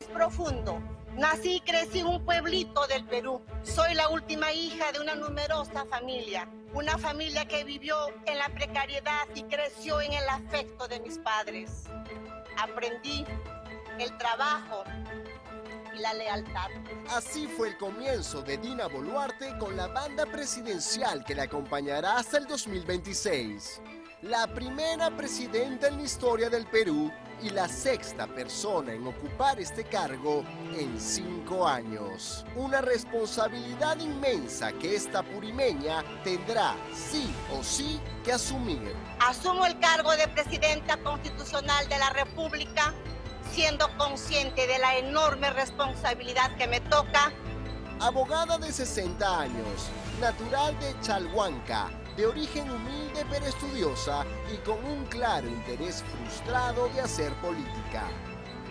Profundo. Nací y crecí en un pueblito del Perú. Soy la última hija de una numerosa familia. Una familia que vivió en la precariedad y creció en el afecto de mis padres. Aprendí el trabajo y la lealtad. Así fue el comienzo de Dina Boluarte con la banda presidencial que la acompañará hasta el 2026. La primera presidenta en la historia del Perú y la sexta persona en ocupar este cargo en 5 años. Una responsabilidad inmensa que esta purimeña tendrá sí o sí que asumir. Asumo el cargo de presidenta constitucional de la República, siendo consciente de la enorme responsabilidad que me toca. Abogada de 60 años, natural de Chalhuanca, de origen humilde pero estudiosa y con un claro interés frustrado de hacer política.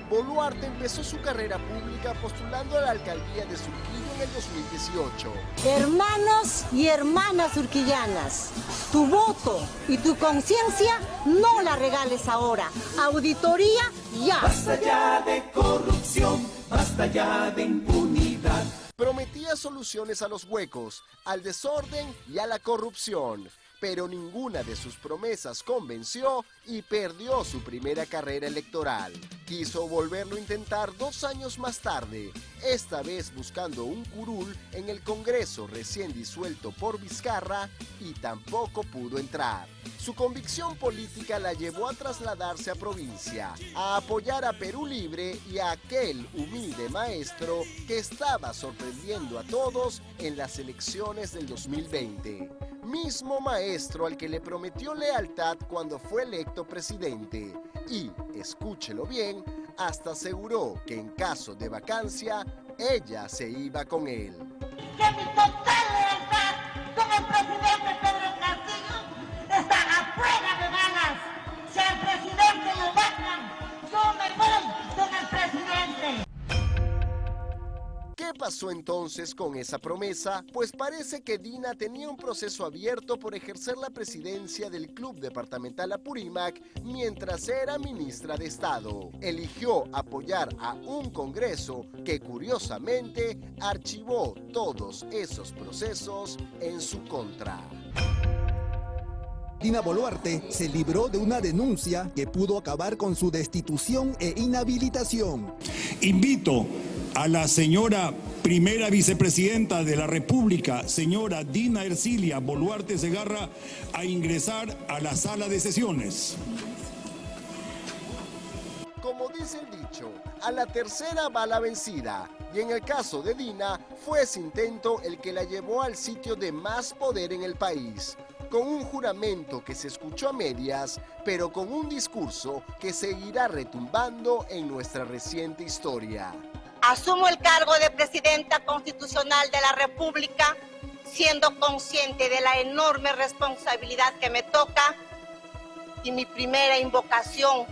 Boluarte empezó su carrera pública postulando a la alcaldía de Surquillo en el 2018. Hermanos y hermanas surquillanas, tu voto y tu conciencia no la regales ahora. Auditoría ya. Basta ya de corrupción, basta ya de impunidad. Prometía soluciones a los huecos, al desorden y a la corrupción, pero ninguna de sus promesas convenció y perdió su primera carrera electoral. Quiso volverlo a intentar 2 años más tarde, esta vez buscando un curul en el Congreso recién disuelto por Vizcarra y tampoco pudo entrar. Su convicción política la llevó a trasladarse a provincia, a apoyar a Perú Libre y a aquel humilde maestro que estaba sorprendiendo a todos en las elecciones del 2020. Mismo maestro al que le prometió lealtad cuando fue electo presidente y, escúchelo bien, hasta aseguró que en caso de vacancia, ella se iba con él. Que mi total lealtad con el presidente Pedro Castillo está afuera de balas. Si al presidente lo bajan, yo me voy con el presidente. ¿Qué pasó entonces con esa promesa? Pues parece que Dina tenía un proceso abierto por ejercer la presidencia del Club Departamental Apurímac mientras era ministra de Estado. Eligió apoyar a un Congreso que curiosamente archivó todos esos procesos en su contra. Dina Boluarte se libró de una denuncia que pudo acabar con su destitución e inhabilitación. Invito a la señora primera vicepresidenta de la República, señora Dina Ercilia Boluarte Segarra, a ingresar a la sala de sesiones. Como dice el dicho, a la tercera va la vencida. Y en el caso de Dina, fue ese intento el que la llevó al sitio de más poder en el país, con un juramento que se escuchó a medias, pero con un discurso que seguirá retumbando en nuestra reciente historia. Asumo el cargo de presidenta constitucional de la República, siendo consciente de la enorme responsabilidad que me toca, y mi primera invocación,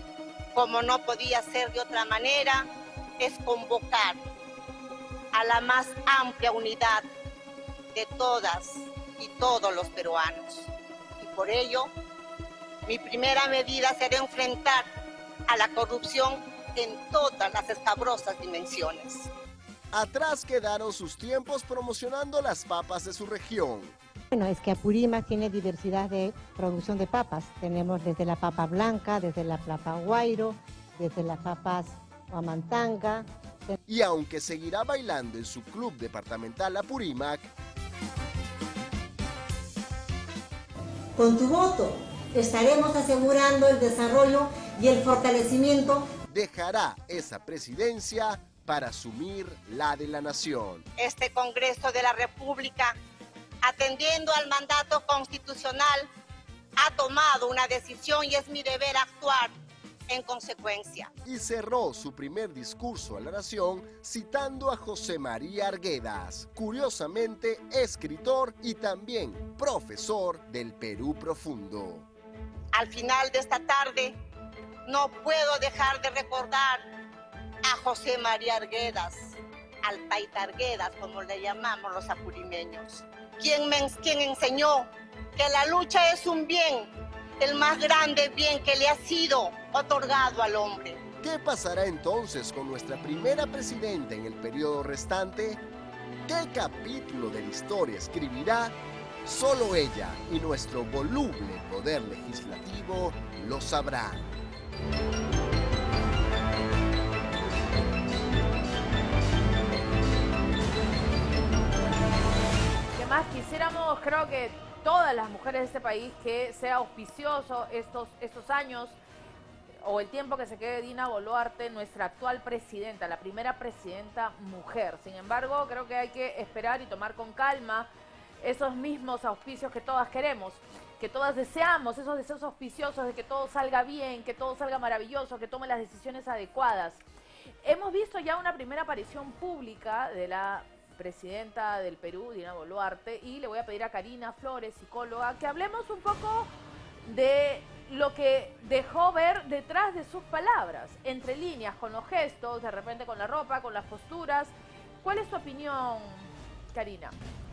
como no podía ser de otra manera, es convocar a la más amplia unidad de todas y todos los peruanos. Y por ello, mi primera medida será enfrentar a la corrupción en todas las escabrosas dimensiones. Atrás quedaron sus tiempos promocionando las papas de su región. Bueno, es que Apurímac tiene diversidad de producción de papas. Tenemos desde la papa blanca, desde la papa guairo, desde las papas huamantanga. Y aunque seguirá bailando en su club departamental Apurímac, Con tu voto estaremos asegurando el desarrollo y el fortalecimiento. Dejará esa presidencia para asumir la de la nación. Este Congreso de la República, atendiendo al mandato constitucional, ha tomado una decisión y es mi deber actuar en consecuencia. Y cerró su primer discurso a la nación citando a José María Arguedas, curiosamente escritor y también profesor del Perú Profundo. Al final de esta tarde, no puedo dejar de recordar a José María Arguedas, al Taita Arguedas, como le llamamos los apurimeños, quien enseñó que la lucha es un bien, el más grande bien que le ha sido otorgado al hombre. ¿Qué pasará entonces con nuestra primera presidenta en el periodo restante? ¿Qué capítulo de la historia escribirá? Solo ella y nuestro voluble poder legislativo lo sabrán. ¿Qué más quisiéramos? Creo que todas las mujeres de este país, que sea auspicioso estos años o el tiempo que se quede Dina Boluarte, nuestra actual presidenta, la primera presidenta mujer. Sin embargo, creo que hay que esperar y tomar con calma esos mismos auspicios que todas queremos, que todas deseamos, esos deseos auspiciosos de que todo salga bien, que todo salga maravilloso, que tome las decisiones adecuadas. Hemos visto ya una primera aparición pública de la presidenta del Perú, Dina Boluarte, y le voy a pedir a Karina Flores, psicóloga, que hablemos un poco de lo que dejó ver detrás de sus palabras, entre líneas, con los gestos, de repente con la ropa, con las posturas. ¿Cuál es tu opinión, Karina?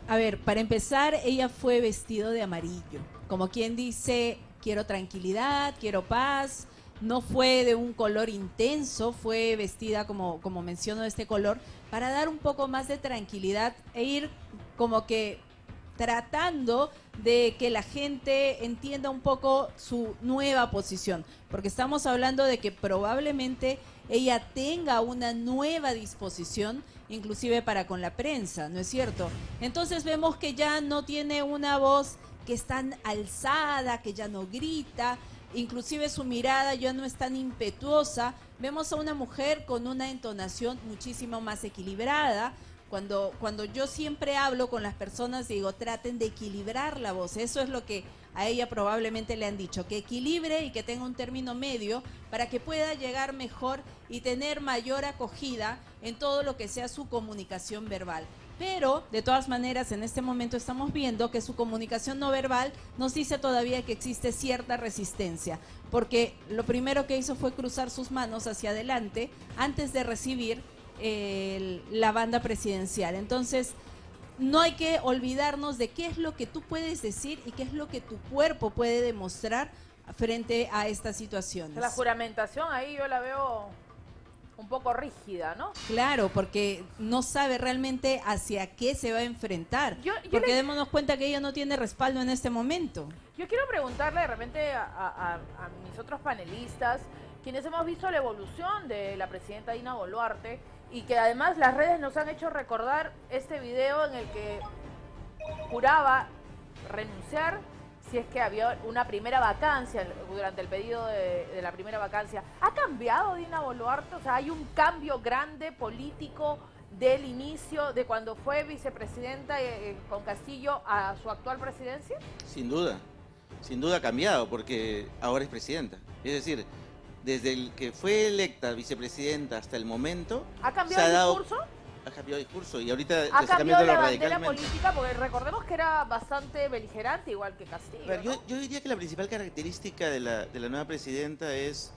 A ver, para empezar, ella fue vestido de amarillo, como quien dice, quiero tranquilidad, quiero paz. No fue de un color intenso, fue vestida como menciono de este color, para dar un poco más de tranquilidad e ir como que tratando de que la gente entienda un poco su nueva posición, porque estamos hablando de que probablemente ella tenga una nueva disposición, inclusive para con la prensa, ¿no es cierto? Entonces vemos que ya no tiene una voz que es tan alzada, que ya no grita, inclusive su mirada ya no es tan impetuosa. Vemos a una mujer con una entonación muchísimo más equilibrada. Cuando yo siempre hablo con las personas, digo, traten de equilibrar la voz. Eso es lo que a ella probablemente le han dicho, que equilibre y que tenga un término medio para que pueda llegar mejor y tener mayor acogida en todo lo que sea su comunicación verbal. Pero, de todas maneras, en este momento estamos viendo que su comunicación no verbal nos dice todavía que existe cierta resistencia, porque lo primero que hizo fue cruzar sus manos hacia adelante antes de recibir la banda presidencial. Entonces, no hay que olvidarnos de qué es lo que tú puedes decir y qué es lo que tu cuerpo puede demostrar frente a estas situaciones. La juramentación ahí yo la veo un poco rígida, ¿no? Claro, porque no sabe realmente hacia qué se va a enfrentar. Porque démonos cuenta que ella no tiene respaldo en este momento. Yo quiero preguntarle de repente a mis otros panelistas, quienes hemos visto la evolución de la presidenta Dina Boluarte, y que además las redes nos han hecho recordar este video en el que juraba renunciar si es que había una primera vacancia, durante el pedido de la primera vacancia. ¿Ha cambiado Dina Boluarte? O sea, ¿hay un cambio grande político del inicio, de cuando fue vicepresidenta con Castillo a su actual presidencia? Sin duda ha cambiado, porque ahora es presidenta. Es decir, desde el que fue electa vicepresidenta hasta el momento... ¿Ha cambiado el discurso? Ha cambiado el discurso y ahorita ha cambiado la bandera política, porque recordemos que era bastante beligerante, igual que Castillo. Pero yo diría que la principal característica de la nueva presidenta es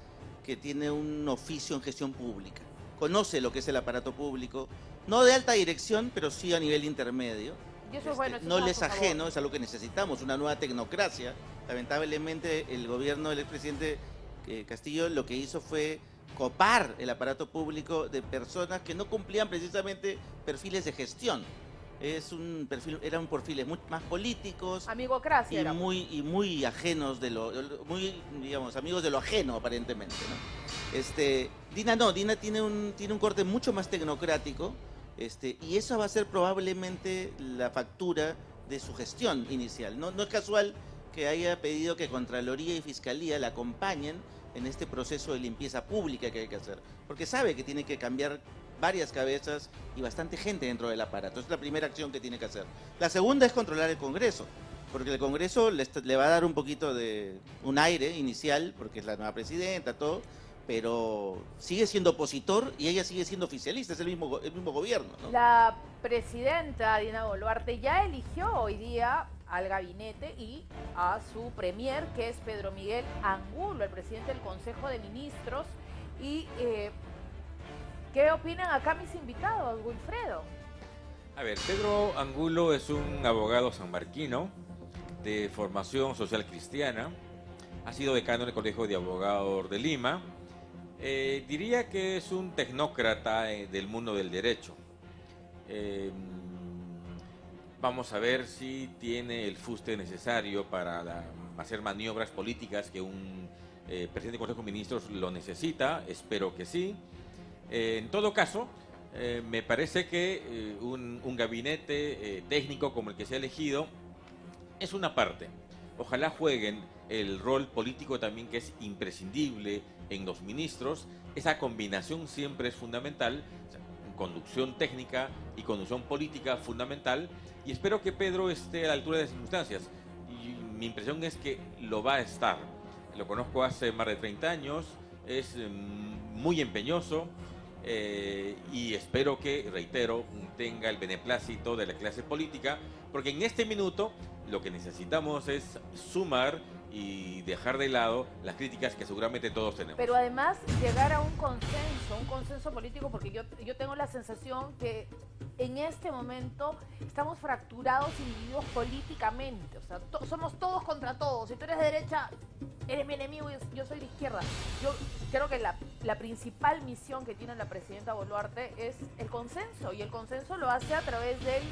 que tiene un oficio en gestión pública. Conoce lo que es el aparato público, no de alta dirección, pero sí a nivel intermedio. Y eso es bueno, eso no les es ajeno, es algo que necesitamos, una nueva tecnocracia. Lamentablemente el gobierno del expresidente Castillo lo que hizo fue copar el aparato público de personas que no cumplían precisamente perfiles de gestión. Eran perfiles muy más políticos, amigocracia, y muy ajenos amigos de lo ajeno aparentemente, ¿no? Dina tiene un corte mucho más tecnocrático, y eso va a ser probablemente la factura de su gestión inicial. No es casual que haya pedido que Contraloría y Fiscalía la acompañen en este proceso de limpieza pública que hay que hacer, porque sabe que tiene que cambiar varias cabezas y bastante gente dentro del aparato. Esa es la primera acción que tiene que hacer. La segunda es controlar el Congreso, porque el Congreso le va a dar un poquito de un aire inicial, porque es la nueva presidenta, todo, pero sigue siendo opositor y ella sigue siendo oficialista, es el mismo gobierno, ¿no? La presidenta Dina Boluarte ya eligió hoy día al gabinete y a su premier, que es Pedro Miguel Angulo, el presidente del Consejo de Ministros. Y ¿qué opinan acá mis invitados, Wilfredo? A ver, Pedro Angulo es un abogado sanmarquino de formación social cristiana. Ha sido decano del Colegio de Abogados de Lima. Diría que es un tecnócrata del mundo del derecho. Vamos a ver si tiene el fuste necesario para hacer maniobras políticas que un presidente del Consejo de Ministros lo necesita. Espero que sí. En todo caso, me parece que un gabinete técnico como el que se ha elegido es una parte. Ojalá jueguen el rol político también, que es imprescindible en los ministros. Esa combinación siempre es fundamental. Conducción técnica y conducción política fundamental, y espero que Pedro esté a la altura de las circunstancias, y mi impresión es que lo va a estar. Lo conozco hace más de 30 años, es muy empeñoso, y espero que, reitero, tenga el beneplácito de la clase política, porque en este minuto lo que necesitamos es sumar y dejar de lado las críticas que seguramente todos tenemos. Pero además llegar a un consenso político, porque yo tengo la sensación que en este momento estamos fracturados y divididos políticamente. O sea, somos todos contra todos. Si tú eres de derecha, eres mi enemigo y yo soy de izquierda. Yo creo que la principal misión que tiene la presidenta Boluarte es el consenso, y el consenso lo hace a través del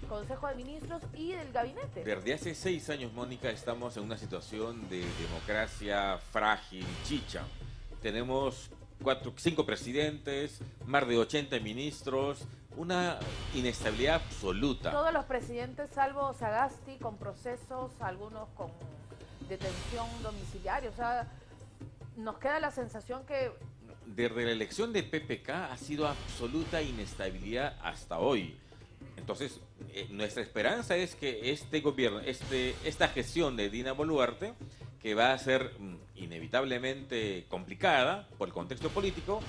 Consejo de Ministros y del gabinete. Desde hace 6 años, Mónica, estamos en una situación de democracia frágil, chicha. Tenemos 5 presidentes, más de 80 ministros, una inestabilidad absoluta. Todos los presidentes, salvo Sagasti, con procesos, algunos con detención domiciliaria. O sea, nos queda la sensación que... Desde la elección de PPK ha sido absoluta inestabilidad hasta hoy. Entonces, nuestra esperanza es que este gobierno, esta gestión de Dina Boluarte, que va a ser inevitablemente complicada por el contexto político,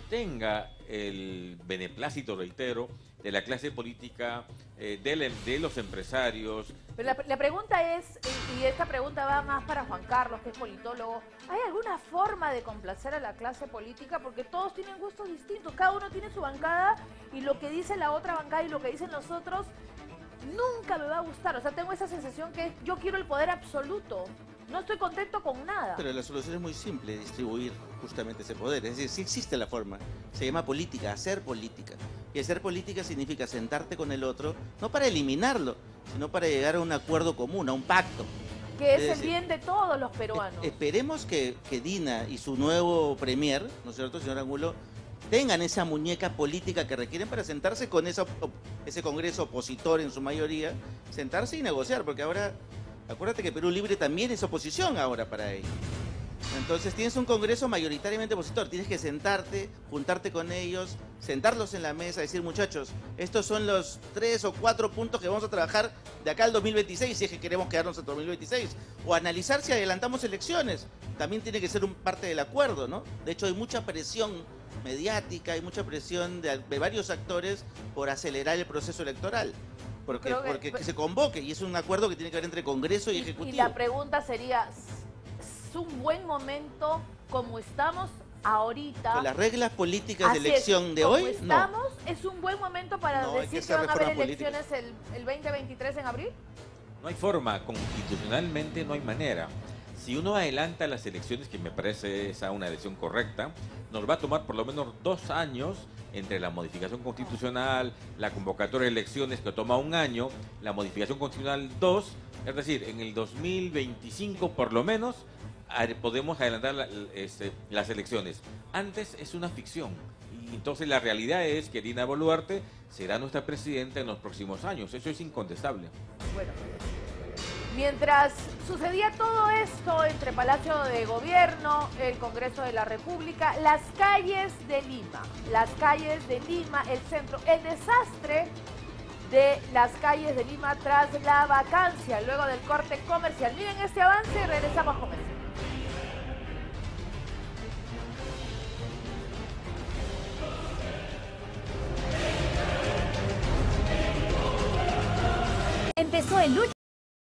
tenga el beneplácito, reitero, de la clase política, de los empresarios. Pero la pregunta es, y esta pregunta va más para Juan Carlos, que es politólogo, ¿hay alguna forma de complacer a la clase política? Porque todos tienen gustos distintos, cada uno tiene su bancada, y lo que dice la otra bancada y lo que dicen los otros nunca me va a gustar. O sea, tengo esa sensación que yo quiero el poder absoluto. No estoy contento con nada. Pero la solución es muy simple, distribuir justamente ese poder. Es decir, sí existe la forma. Se llama política, hacer política. Y hacer política significa sentarte con el otro, no para eliminarlo, sino para llegar a un acuerdo común, a un pacto. Que es el bien de todos los peruanos. Esperemos que Dina y su nuevo premier, ¿no es cierto, señor Angulo, tengan esa muñeca política que requieren para sentarse con ese Congreso opositor en su mayoría, sentarse y negociar, porque ahora... Acuérdate que Perú Libre también es oposición ahora para ellos. Entonces tienes un Congreso mayoritariamente opositor, tienes que sentarte, juntarte con ellos, sentarlos en la mesa, decir, muchachos, estos son los 3 o 4 puntos que vamos a trabajar de acá al 2026, si es que queremos quedarnos en 2026, o analizar si adelantamos elecciones, también tiene que ser parte del acuerdo, ¿no? De hecho hay mucha presión mediática, hay mucha presión de varios actores por acelerar el proceso electoral. Porque se convoque, y es un acuerdo que tiene que ver entre Congreso y Ejecutivo. Y la pregunta sería, ¿es un buen momento como estamos ahorita? Con las reglas políticas de elección de hoy, no. ¿Es un buen momento para decir que van a haber elecciones el 2023 en abril? No hay forma, constitucionalmente no hay manera. Si uno adelanta las elecciones, que me parece esa una decisión correcta, nos va a tomar por lo menos 2 años entre la modificación constitucional, la convocatoria de elecciones que toma 1 año, la modificación constitucional 2, es decir, en el 2025 por lo menos podemos adelantar las elecciones. Antes es una ficción. Y entonces la realidad es que Dina Boluarte será nuestra presidenta en los próximos años. Eso es incontestable. Bueno, mientras sucedía todo esto entre Palacio de Gobierno, el Congreso de la República, las calles de Lima, el centro, el desastre de las calles de Lima tras la vacancia, luego del corte comercial. Miren este avance y regresamos a comercial. Empezó el último.